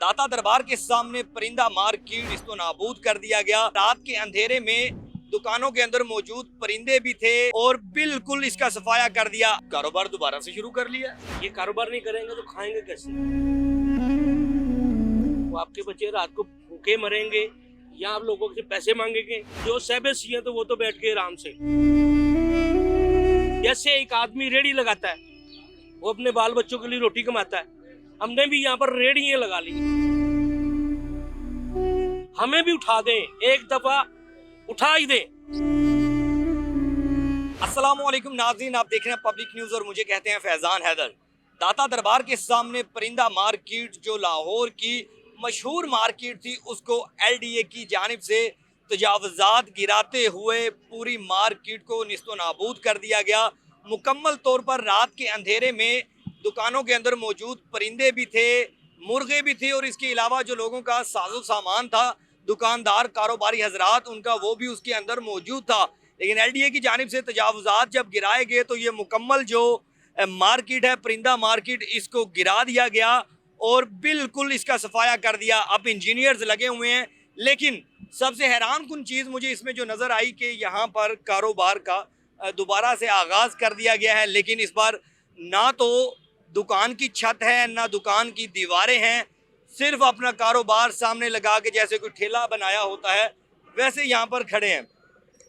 दाता दरबार के सामने परिंदा मार कीट इसको नाबूद कर दिया गया। रात के अंधेरे में दुकानों के अंदर मौजूद परिंदे भी थे और बिल्कुल इसका सफाया कर दिया। कारोबार दोबारा से शुरू कर लिया। ये कारोबार नहीं करेंगे तो खाएंगे कैसे? वो आपके बच्चे रात को भूखे मरेंगे या आप लोगों से पैसे मांगेंगे? जो सहबेसी हैं तो वो तो बैठ के आराम से, जैसे एक आदमी रेड़ी लगाता है वो अपने बाल बच्चों के लिए रोटी कमाता है, हमने भी यहाँ पर रेड़ियां लगा ली। हमें भी उठा दें, एक दफा उठा ही दें। अस्सलामुअलैकुम नाज़रीन, आप देख रहे हैं पब्लिक न्यूज और मुझे कहते हैं फैजान हैदर। दाता दरबार के सामने परिंदा मार्केट जो लाहौर की मशहूर मार्केट थी उसको LDA की जानिब से तजावुज़ात गिराते हुए पूरी मार्केट को निस्तो नाबूद कर दिया गया। मुकम्मल तौर पर रात के अंधेरे में दुकानों के अंदर मौजूद परिंदे भी थे, मुर्गे भी थे और इसके अलावा जो लोगों का साजो सामान था, दुकानदार कारोबारी हजरात, उनका वो भी उसके अंदर मौजूद था। लेकिन LDA की जानिब से तजावुज़ात जब गिराए गए तो ये मुकम्मल जो मार्केट है परिंदा मार्केट, इसको गिरा दिया गया और बिल्कुल इसका सफाया कर दिया। अब इंजीनियर्स लगे हुए हैं, लेकिन सबसे हैरान कुन चीज़ मुझे इसमें जो नज़र आई कि यहाँ पर कारोबार का दोबारा से आगाज़ कर दिया गया है। लेकिन इस बार ना तो दुकान की छत है ना दुकान की दीवारें हैं, सिर्फ अपना कारोबार सामने लगा के जैसे कोई ठेला बनाया होता है वैसे यहाँ पर खड़े हैं।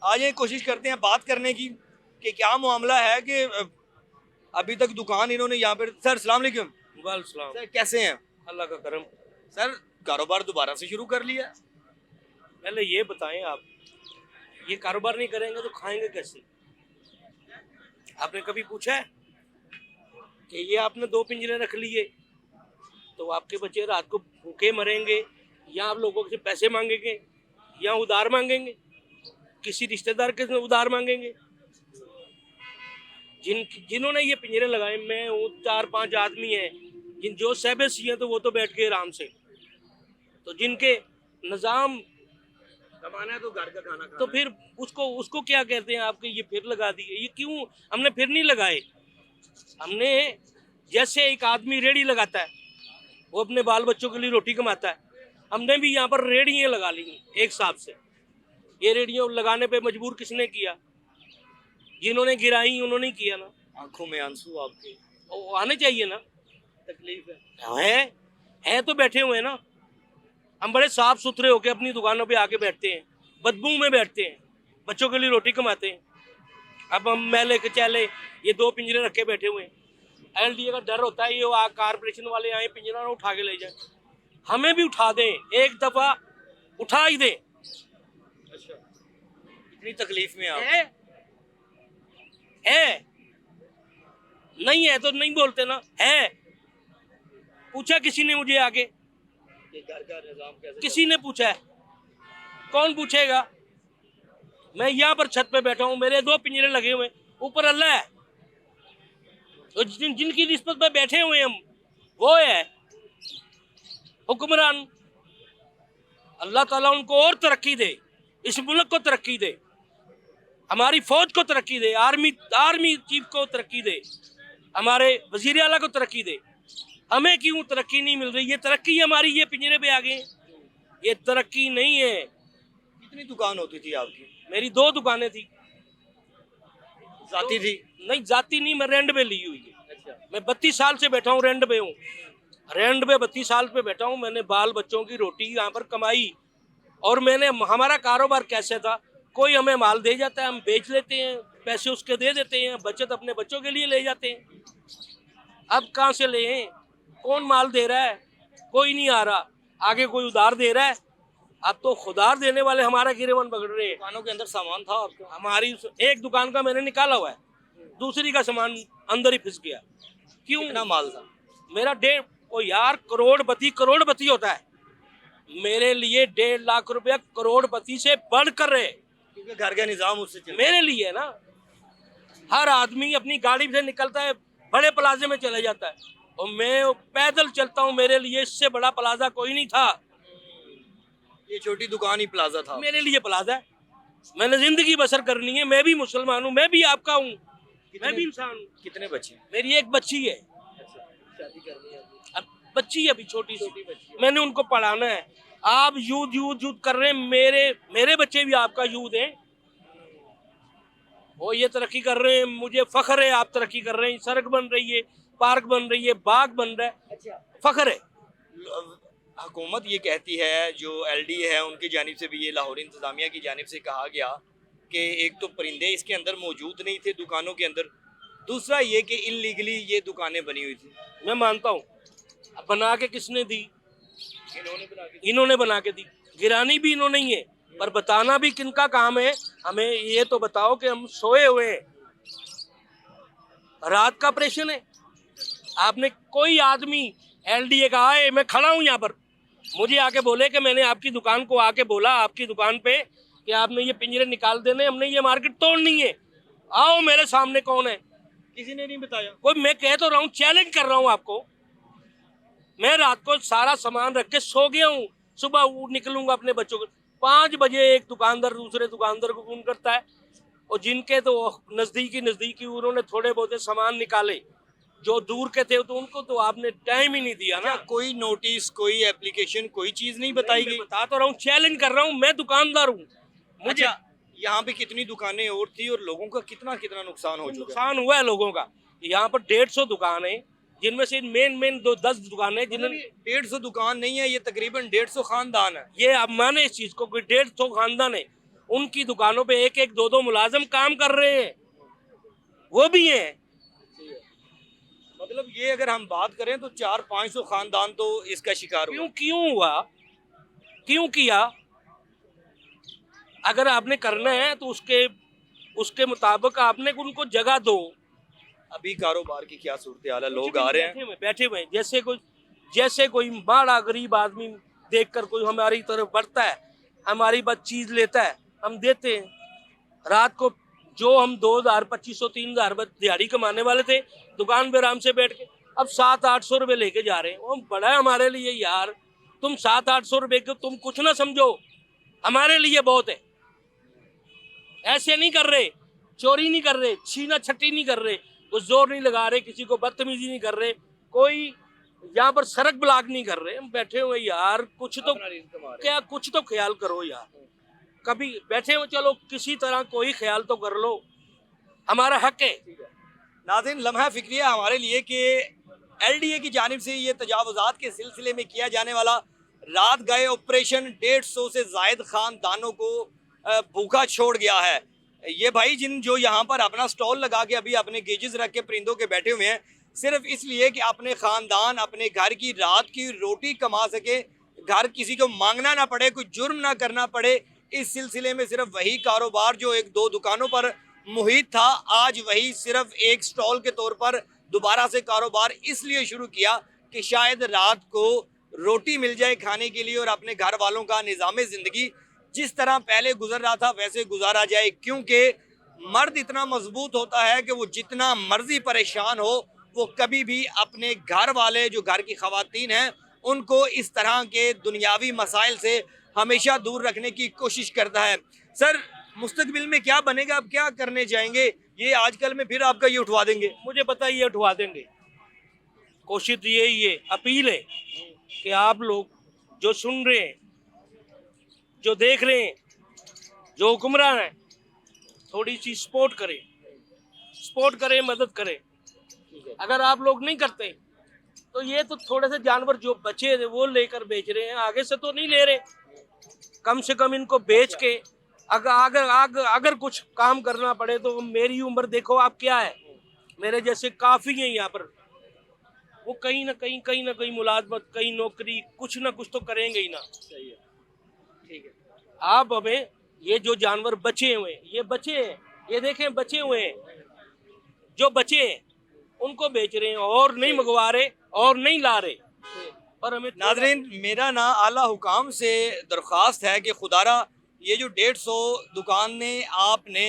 आज कोशिश करते हैं बात करने की कि क्या मामला है कि अभी तक दुकान इन्होंने यहाँ पर। सर अस्सलाम वालेकुम। वालेकुम। सर कैसे हैं? अल्लाह का करम। सर कारोबार दोबारा से शुरू कर लिया। पहले ये बताएं, आप ये कारोबार नहीं करेंगे तो खाएंगे कैसे? आपने कभी पूछा है कि ये आपने 2 पिंजरे रख लिए तो आपके बच्चे रात को भूखे मरेंगे या आप लोगों से पैसे मांगेंगे या उधार मांगेंगे? किसी रिश्तेदार के उधार मांगेंगे? जिन्होंने ये पिंजरे लगाए, मैं हूँ, 4-5 आदमी हैं, जो सहबेसी हैं तो वो तो बैठ के आराम से, तो जिनके निज़ाम कमाना है तो घर का खाना खाना तो फिर उसको क्या कहते हैं आपके? ये फिर लगा दिए। ये क्यों? हमने फिर नहीं लगाए। हमने, जैसे एक आदमी रेड़ी लगाता है वो अपने बाल बच्चों के लिए रोटी कमाता है, हमने भी यहाँ पर रेड़ियाँ लगा ली एक हिसाब से। ये रेड़ियाँ लगाने पे मजबूर किसने किया? जिन्होंने गिराई उन्होंने किया ना। आंखों में आंसू आपके वो आने चाहिए ना। तकलीफ है तो बैठे हुए हैं ना। हम बड़े साफ सुथरे होके अपनी दुकानों पे आके बैठते हैं, बदबू में बैठते हैं, बच्चों के लिए रोटी कमाते हैं। अब हम मैले के चले ये 2 पिंजरे रखे बैठे हुए हैं। LDA का डर होता है ये कारपोरेशन वाले आए पिंजरा ना उठा के ले जाए। हमें भी उठा दें, एक दफा उठा ही दें। अच्छा, इतनी तकलीफ में आप है नहीं है तो नहीं बोलते ना। है पूछा किसी ने मुझे आगे? घर का निजाम कैसे? किसी ने पूछा है? कौन पूछेगा? मैं यहाँ पर छत पे बैठा हूँ, मेरे 2 पिंजरे लगे हुए, ऊपर अल्लाह है। तो जिनकी निस्बत पे बैठे हुए हम वो है हुक्मरान। अल्लाह ताला उनको और तरक्की दे, इस मुल्क को तरक्की दे, हमारी फौज को तरक्की दे, आर्मी चीफ को तरक्की दे, हमारे वजीर आला को तरक्की दे। हमें क्यों तरक्की नहीं मिल रही? ये तरक्की हमारी ये पिंजरे पे आ गए। ये तरक्की नहीं है। कितनी दुकान होती थी आपकी? मेरी 2 दुकानें थी। जाती थी? नहीं जाती नहीं, मैं रेंट पे ली हुई है। अच्छा। मैं 32 साल से बैठा हूँ, रेंट पे हूँ। रेंट पे 32 साल पे बैठा हूँ। मैंने बाल बच्चों की रोटी यहाँ पर कमाई। और हमारा कारोबार कैसे था, कोई हमें माल दे जाता है, हम बेच लेते हैं, पैसे उसके दे देते हैं, बचत अपने बच्चों के लिए ले जाते हैं। अब कहाँ से ले? कौन माल दे रहा है? कोई नहीं आ रहा। आगे कोई उधार दे रहा है? अब तो खुदार देने वाले हमारा गिरेवन पकड़ रहे हैं। दुकानों के अंदर सामान था आपका? हमारी एक दुकान का मैंने निकाला हुआ है, दूसरी का सामान अंदर ही फिस गया। क्यों? कितना माल था? मेरा 1.5 ओ यार, करोड़पति होता है। मेरे लिए 1.5 लाख रुपया करोड़पति से बढ़कर है, क्योंकि घर का निजाम उससे चलता मेरे लिए है ना। हर आदमी अपनी गाड़ी से निकलता है, बड़े प्लाजे में चला जाता है, और मैं पैदल चलता हूँ। मेरे लिए इससे बड़ा प्लाजा कोई नहीं था। ये छोटी दुकान ही प्लाजा था मेरे लिए प्लाजा है। मैंने जिंदगी बसर करनी है। मैं भी मुसलमान हूँ, मैं भी आपका हूँ, मैं भी इंसान हूँ। कितने बच्चे? मेरी एक बच्ची है। अच्छा, शादी करनी है? अब बच्ची है अभी छोटी सी, मैंने उनको पढ़ाना है। आप यूथ कर रहे हैं, मेरे बच्चे भी आपका यूथ हैं, वो ये तरक्की कर रहे हैं, मुझे फख्र है आप तरक्की कर रहे हैं, सड़क बन रही है, पार्क बन रही है, बाग बन रहा है, फख्र है। हुकूमत ये कहती है, जो एलडीए है उनकी जानिब से भी, ये लाहौर इंतज़ामिया की जानिब से कहा गया कि एक तो परिंदे इसके अंदर मौजूद नहीं थे दुकानों के अंदर, दूसरा ये कि इनलीगली ये दुकानें बनी हुई थी। मैं मानता हूँ, अब बना के किसने दी? इन्होंने बना के दी, गिरानी भी इन्होंने ही है, पर बताना भी किनका काम है? हमें ये तो बताओ कि हम सोए हुए हैं, रात का ऑपरेशन है। आपने कोई आदमी एलडीए का आए, मैं खड़ा हूँ यहाँ पर, मुझे आके बोले कि मैंने आपकी दुकान को आके बोला आपकी दुकान पे कि आपने ये पिंजरे निकाल देने, हमने ये मार्केट तोड़नी है, आओ मेरे सामने कौन है? किसी ने नहीं बताया कोई। मैं कह तो रहा हूँ, चैलेंज कर रहा हूँ आपको, मैं रात को सारा सामान रख के सो गया हूँ, सुबह निकलूंगा अपने बच्चों को 5 बजे, एक दुकानदार दूसरे दुकानदार को फोन करता है, और जिनके तो नजदीकी उन्होंने थोड़े बहुत सामान निकाले, जो दूर के थे तो उनको तो आपने टाइम ही नहीं दिया ना। कोई नोटिस, कोई एप्लीकेशन, कोई चीज नहीं बताई गई? बता तो रहा हूँ, चैलेंज कर रहा हूँ, मैं दुकानदार हूँ। मुझे यहाँ पे कितनी दुकानें और थी और लोगों का कितना कितना नुकसान हो चुका है? नुकसान हुआ है लोगों का। यहाँ पर 150 दुकान है, जिनमें से मेन 10 दुकानें, जिन्होंने 150 दुकान नहीं है, ये तकरीबन 150 खानदान है। ये अब माने इस चीज को, 150 खानदान है, उनकी दुकानों पे 1-1, 2-2 मुलाजिम काम कर रहे हैं, वो भी हैं। मतलब ये अगर हम बात करें तो 400-500 खानदान तो इसका शिकार हुआ। क्यों हुआ? क्यों किया? अगर आपने करना है तो उसके मुताबिक आपने उनको जगह दो। अभी कारोबार की क्या सूरत हाल है? लोग आ रहे हैं बैठे हुए, जैसे कोई माड़ा गरीब आदमी देखकर कोई हमारी तरफ बढ़ता है, हमारी बात चीज लेता है, हम देते हैं। रात को जो हम 2000, 2500, 3000 दिहाड़ी कमाने वाले थे, दुकान पे आराम से बैठ के अब 700-800 रुपये लेके जा रहे हैं। वो बड़ा है हमारे लिए यार, तुम 700-800 रुपये को तुम कुछ ना समझो, हमारे लिए बहुत है। ऐसे नहीं कर रहे, चोरी नहीं कर रहे, छीना छट्टी नहीं कर रहे, कुछ जोर नहीं लगा रहे, किसी को बदतमीजी नहीं कर रहे, कोई यहाँ पर सड़क ब्लॉक नहीं कर रहे। हम बैठे हुए यार, कुछ तो ख्याल करो यार, कभी बैठे हुए, चलो किसी तरह कोई ख्याल तो कर लो, हमारा हक है। नाज़रीन, लम्हा फिक्रिया हमारे लिए कि एलडीए की जानिब से ये तजावुज़ात के सिलसिले में किया जाने वाला रात गए ऑपरेशन 150 से ज़ायद खानदानों को भूखा छोड़ गया है। ये भाई जो यहाँ पर अपना स्टॉल लगा के अभी अपने गेजेस रख के परिंदों के बैठे हुए हैं, सिर्फ इसलिए कि अपने ख़ानदान, अपने घर की रात की रोटी कमा सके, घर किसी को मांगना ना पड़े, कोई जुर्म ना करना पड़े। इस सिलसिले में सिर्फ वही कारोबार जो 1-2 दुकानों पर मुहित था, आज वही सिर्फ एक स्टॉल के तौर पर दोबारा से कारोबार इसलिए शुरू किया कि शायद रात को रोटी मिल जाए खाने के लिए और अपने घर वालों का निज़ाम ज़िंदगी जिस तरह पहले गुजर रहा था वैसे गुजारा जाए। क्योंकि मर्द इतना मजबूत होता है कि वो जितना मर्जी परेशान हो, वो कभी भी अपने घर वाले, जो घर की ख़वातीन हैं, उनको इस तरह के दुनियावी मसाइल से हमेशा दूर रखने की कोशिश करता है। सर, मुस्तकबिल में क्या बनेगा? आप क्या करने चाहेंगे? ये आजकल में फिर आपका ये उठवा देंगे? मुझे पता है ये उठवा देंगे। कोशिश यही है, अपील है कि आप लोग जो सुन रहे हैं, जो देख रहे हैं, जो हुक्मरान है, थोड़ी सी सपोर्ट करें, मदद करें। अगर आप लोग नहीं करते तो ये तो थोड़े से जानवर जो बचे थे वो लेकर बेच रहे हैं, आगे से तो नहीं ले रहे। कम से कम इनको बेच के अगर कुछ काम करना पड़े तो मेरी उम्र देखो आप क्या है, मेरे जैसे काफ़ी हैं यहाँ पर, वो कहीं ना कहीं मुलाजमत, कहीं नौकरी, कुछ ना कुछ तो करेंगे ही ना। सही है, ठीक है। आप हमें ये जो जानवर बचे हुए हैं, ये बचे हैं, ये देखें बचे हुए हैं, जो बचे हैं उनको बेच रहे हैं और नहीं मंगवा रहे और नहीं ला रहे। और हमें नाज़रीन, मेरा ना आला हुकाम से दरख्वास्त है कि खुदारा ये जो 150 दुकानें आपने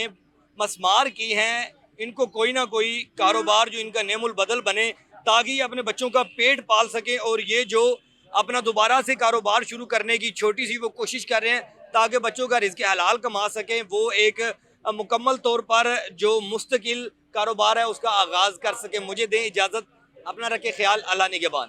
मसमार की हैं, इनको कोई ना कोई कारोबार जो इनका नेमुल बदल बने, ताकि ये अपने बच्चों का पेट पाल सकें। और ये जो अपना दोबारा से कारोबार शुरू करने की छोटी सी वो कोशिश कर रहे हैं ताकि बच्चों का रिज़्क़ हलाल कमा सकें, वो एक मुकम्मल तौर पर जो मुस्तकिल कारोबार है उसका आगाज़ कर सकें। मुझे दें इजाज़त, अपना रखें ख्याल। अल्लाह निगहबान।